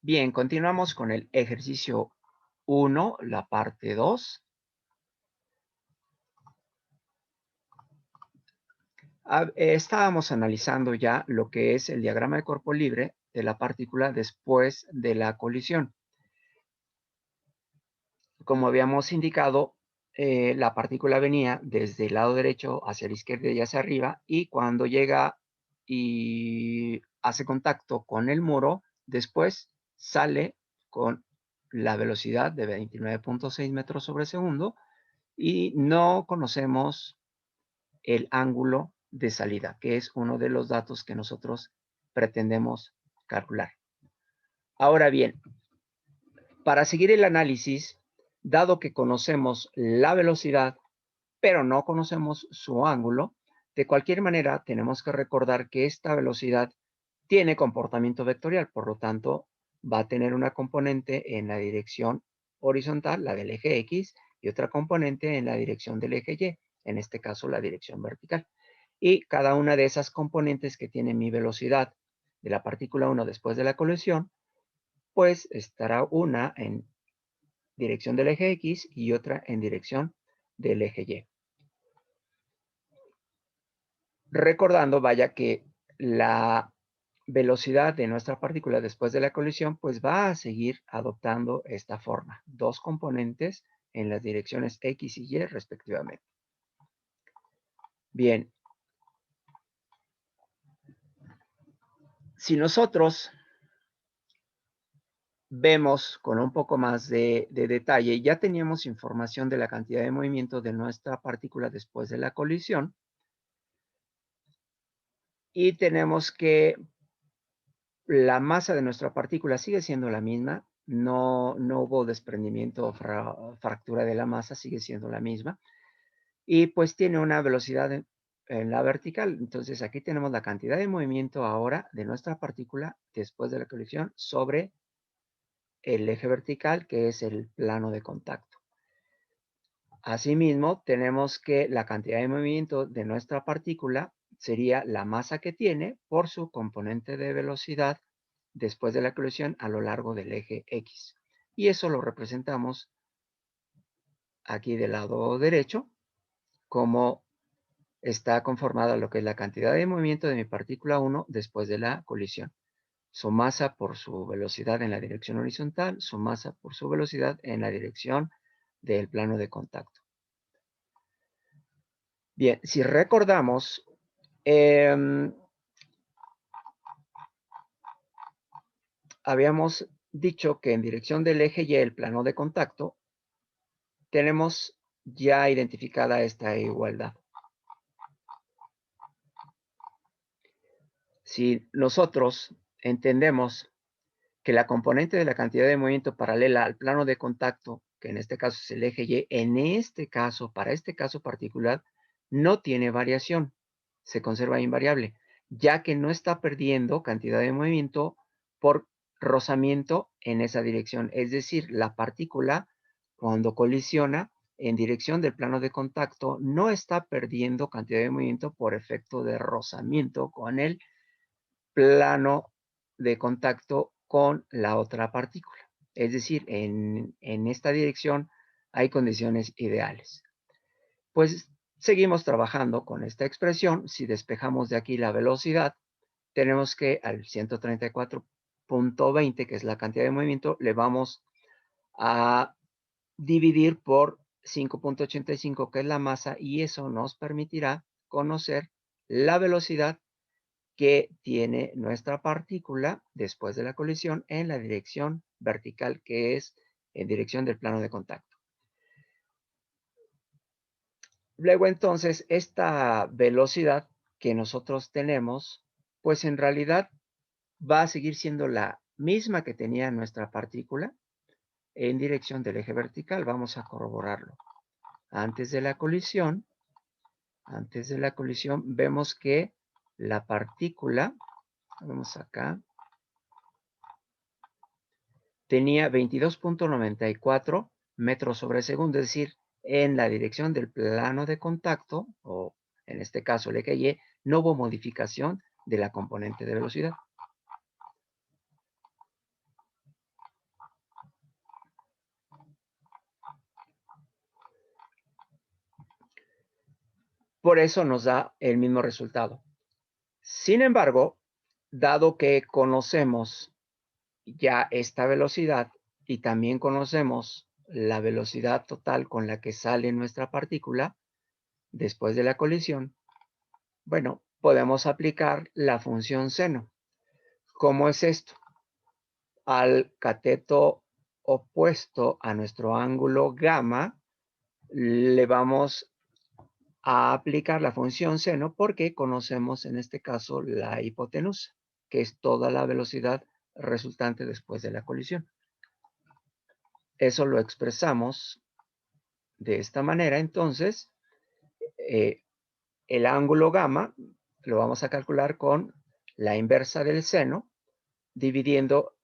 Bien, continuamos con el ejercicio 1, la parte 2. Estábamos analizando ya lo que es el diagrama de cuerpo libre de la partícula después de la colisión. Como habíamos indicado, la partícula venía desde el lado derecho hacia la izquierda y hacia arriba, y cuando llega y hace contacto con el muro, después sale con la velocidad de 29.6 metros sobre segundo y no conocemos el ángulo de salida, que es uno de los datos que nosotros pretendemos calcular. Ahora bien, para seguir el análisis, dado que conocemos la velocidad, pero no conocemos su ángulo, de cualquier manera tenemos que recordar que esta velocidad tiene comportamiento vectorial, por lo tanto, va a tener una componente en la dirección horizontal, la del eje X, y otra componente en la dirección del eje Y, en este caso la dirección vertical. Y cada una de esas componentes que tiene mi velocidad de la partícula 1 después de la colisión, pues estará una en dirección del eje X y otra en dirección del eje Y. Recordando, vaya, que la velocidad de nuestra partícula después de la colisión, pues va a seguir adoptando esta forma, dos componentes en las direcciones X y Y respectivamente. Bien, si nosotros vemos con un poco más de detalle, ya teníamos información de la cantidad de movimiento de nuestra partícula después de la colisión, y tenemos que la masa de nuestra partícula sigue siendo la misma, no hubo desprendimiento o fractura de la masa, sigue siendo la misma, y pues tiene una velocidad en la vertical. Entonces aquí tenemos la cantidad de movimiento ahora de nuestra partícula después de la colisión sobre el eje vertical, que es el plano de contacto. Asimismo, tenemos que la cantidad de movimiento de nuestra partícula sería la masa que tiene por su componente de velocidad después de la colisión a lo largo del eje X. Y eso lo representamos aquí del lado derecho como está conformada lo que es la cantidad de movimiento de mi partícula 1 después de la colisión. Su masa por su velocidad en la dirección horizontal, su masa por su velocidad en la dirección del plano de contacto. Bien, si recordamos, habíamos dicho que en dirección del eje Y, el plano de contacto, tenemos ya identificada esta igualdad. Si nosotros entendemos que la componente de la cantidad de movimiento paralela al plano de contacto, que en este caso es el eje Y, en este caso, para este caso particular, no tiene variación, se conserva invariable, ya que no está perdiendo cantidad de movimiento por rozamiento en esa dirección. Es decir, la partícula, cuando colisiona en dirección del plano de contacto, no está perdiendo cantidad de movimiento por efecto de rozamiento con el plano de contacto con la otra partícula. Es decir, en esta dirección hay condiciones ideales. Pues seguimos trabajando con esta expresión. Si despejamos de aquí la velocidad, tenemos que al 134.20, que es la cantidad de movimiento, le vamos a dividir por 5.85, que es la masa, y eso nos permitirá conocer la velocidad que tiene nuestra partícula después de la colisión en la dirección vertical, que es en dirección del plano de contacto. Luego, entonces, esta velocidad que nosotros tenemos, pues en realidad va a seguir siendo la misma que tenía nuestra partícula en dirección del eje vertical. Vamos a corroborarlo. Antes de la colisión, vemos que la partícula, vemos acá, tenía 22.94 metros sobre segundo, es decir, en la dirección del plano de contacto, o en este caso el eje Y, no hubo modificación de la componente de velocidad. Por eso nos da el mismo resultado. Sin embargo, dado que conocemos ya esta velocidad y también conocemos la velocidad total con la que sale nuestra partícula después de la colisión, bueno, podemos aplicar la función seno. ¿Cómo es esto? Al cateto opuesto a nuestro ángulo gamma, le vamos a aplicar la función seno porque conocemos en este caso la hipotenusa, que es toda la velocidad resultante después de la colisión. Eso lo expresamos de esta manera, entonces, el ángulo gamma lo vamos a calcular con la inversa del seno, dividiendo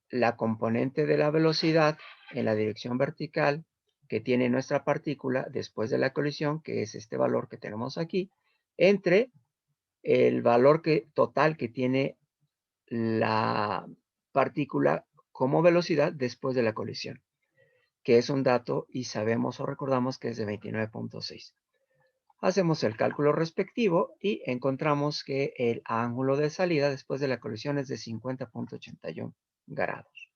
la componente de la velocidad en la dirección vertical que tiene nuestra partícula después de la colisión, que es este valor que tenemos aquí, entre el valor total que tiene la partícula como velocidad después de la colisión, que es un dato y sabemos o recordamos que es de 29.6. Hacemos el cálculo respectivo y encontramos que el ángulo de salida después de la colisión es de 50.81 grados.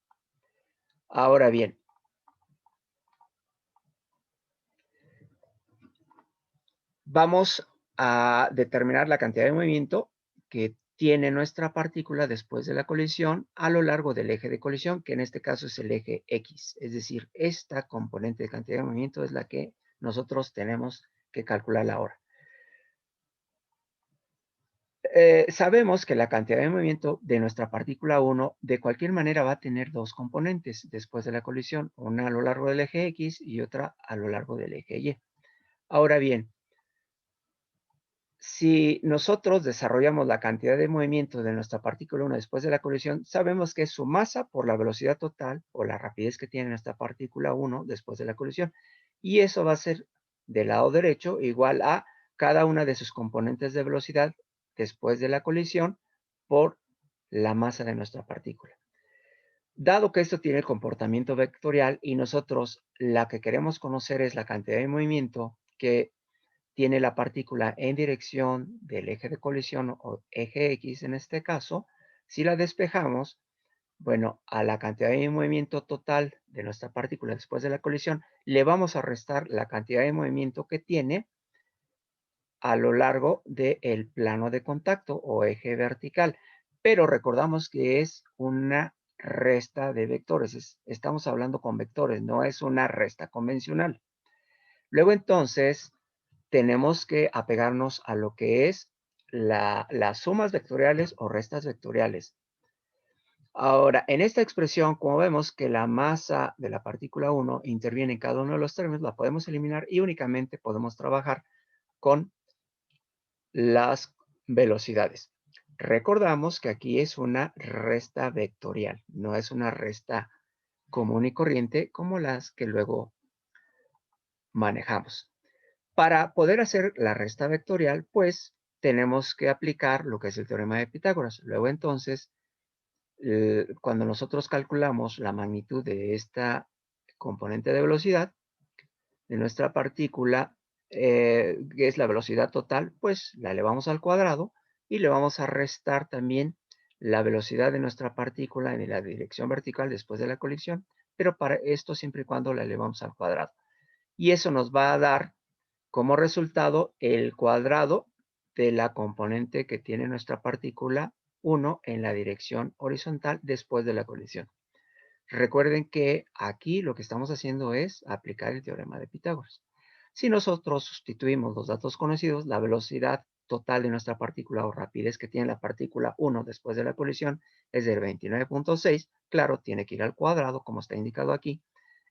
Ahora bien, vamos a determinar la cantidad de movimiento que tiene nuestra partícula después de la colisión a lo largo del eje de colisión, que en este caso es el eje X. Es decir, esta componente de cantidad de movimiento es la que nosotros tenemos que calcular ahora. Sabemos que la cantidad de movimiento de nuestra partícula 1 de cualquier manera va a tener dos componentes después de la colisión, una a lo largo del eje X y otra a lo largo del eje Y. Ahora bien, si nosotros desarrollamos la cantidad de movimiento de nuestra partícula 1 después de la colisión, sabemos que es su masa por la velocidad total o la rapidez que tiene nuestra partícula 1 después de la colisión. Y eso va a ser del lado derecho igual a cada una de sus componentes de velocidad después de la colisión por la masa de nuestra partícula. Dado que esto tiene el comportamiento vectorial y nosotros la que queremos conocer es la cantidad de movimiento que tiene la partícula en dirección del eje de colisión o eje X en este caso, si la despejamos, bueno, a la cantidad de movimiento total de nuestra partícula después de la colisión, le vamos a restar la cantidad de movimiento que tiene a lo largo del plano de contacto o eje vertical. Pero recordamos que es una resta de vectores, estamos hablando con vectores, no es una resta convencional. Luego entonces tenemos que apegarnos a lo que es las sumas vectoriales o restas vectoriales. Ahora, en esta expresión, como vemos que la masa de la partícula 1 interviene en cada uno de los términos, la podemos eliminar y únicamente podemos trabajar con las velocidades. Recordamos que aquí es una resta vectorial, no es una resta común y corriente como las que luego manejamos. Para poder hacer la resta vectorial, pues tenemos que aplicar lo que es el teorema de Pitágoras. Luego entonces, cuando nosotros calculamos la magnitud de esta componente de velocidad de nuestra partícula, que es la velocidad total, pues la elevamos al cuadrado y le vamos a restar también la velocidad de nuestra partícula en la dirección vertical después de la colisión, pero para esto siempre y cuando la elevamos al cuadrado. Y eso nos va a dar como resultado el cuadrado de la componente que tiene nuestra partícula 1 en la dirección horizontal después de la colisión. Recuerden que aquí lo que estamos haciendo es aplicar el teorema de Pitágoras. Si nosotros sustituimos los datos conocidos, la velocidad total de nuestra partícula o rapidez que tiene la partícula 1 después de la colisión es del 29.6, claro, tiene que ir al cuadrado como está indicado aquí,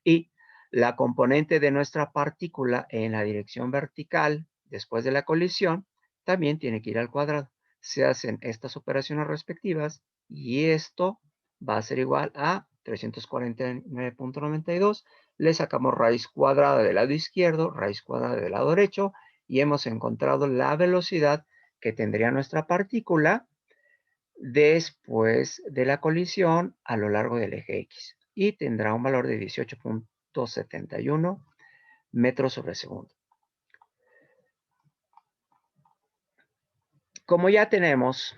y la componente de nuestra partícula en la dirección vertical después de la colisión también tiene que ir al cuadrado. Se hacen estas operaciones respectivas y esto va a ser igual a 349.92. Le sacamos raíz cuadrada del lado izquierdo, raíz cuadrada del lado derecho y hemos encontrado la velocidad que tendría nuestra partícula después de la colisión a lo largo del eje X y tendrá un valor de 18.71 metros sobre segundo. Como ya tenemos,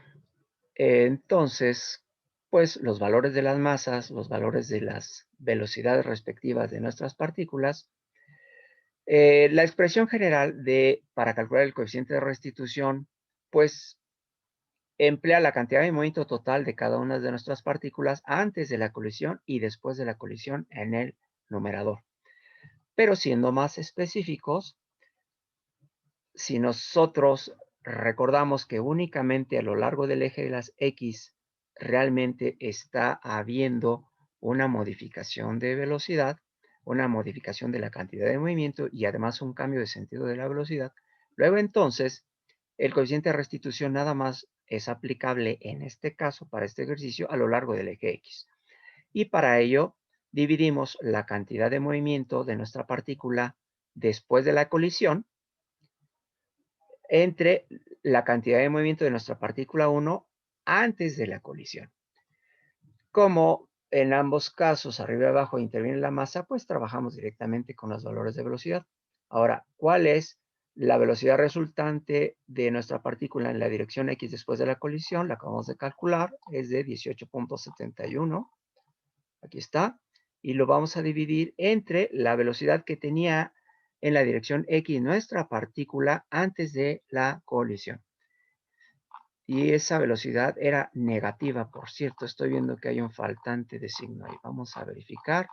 entonces, pues los valores de las masas, los valores de las velocidades respectivas de nuestras partículas, la expresión general para calcular el coeficiente de restitución, pues emplea la cantidad de movimiento total de cada una de nuestras partículas antes de la colisión y después de la colisión en el numerador. Pero siendo más específicos, si nosotros recordamos que únicamente a lo largo del eje de las X realmente está habiendo una modificación de velocidad, una modificación de la cantidad de movimiento y además un cambio de sentido de la velocidad, luego entonces el coeficiente de restitución nada más es aplicable en este caso, para este ejercicio, a lo largo del eje X. Y para ello dividimos la cantidad de movimiento de nuestra partícula después de la colisión entre la cantidad de movimiento de nuestra partícula 1 antes de la colisión. Como en ambos casos, arriba y abajo, interviene la masa, pues trabajamos directamente con los valores de velocidad. Ahora, ¿cuál es la velocidad resultante de nuestra partícula en la dirección X después de la colisión? La acabamos de calcular, es de 18.71. Aquí está. Y lo vamos a dividir entre la velocidad que tenía en la dirección X nuestra partícula antes de la colisión. Y esa velocidad era negativa, por cierto. Estoy viendo que hay un faltante de signo ahí. Vamos a verificar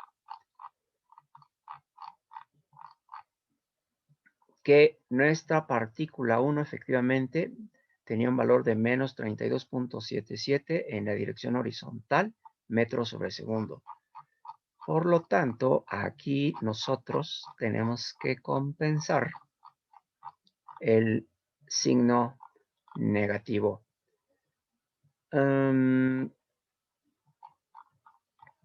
que nuestra partícula 1 efectivamente tenía un valor de menos 32.77 en la dirección horizontal, metros sobre segundo. Por lo tanto, aquí nosotros tenemos que compensar el signo negativo.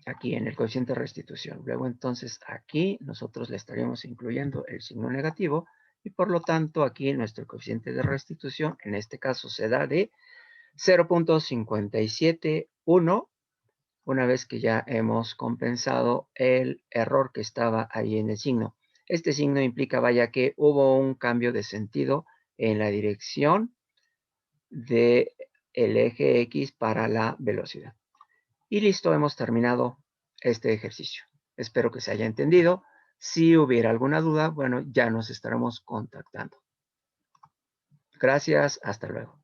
Aquí en el coeficiente de restitución. Luego entonces aquí nosotros le estaríamos incluyendo el signo negativo y por lo tanto aquí nuestro coeficiente de restitución en este caso se da de 0.571 una vez que ya hemos compensado el error que estaba ahí en el signo. Este signo implica, vaya, que hubo un cambio de sentido en la dirección del eje X para la velocidad. Y listo, hemos terminado este ejercicio. Espero que se haya entendido. Si hubiera alguna duda, bueno, ya nos estaremos contactando. Gracias, hasta luego.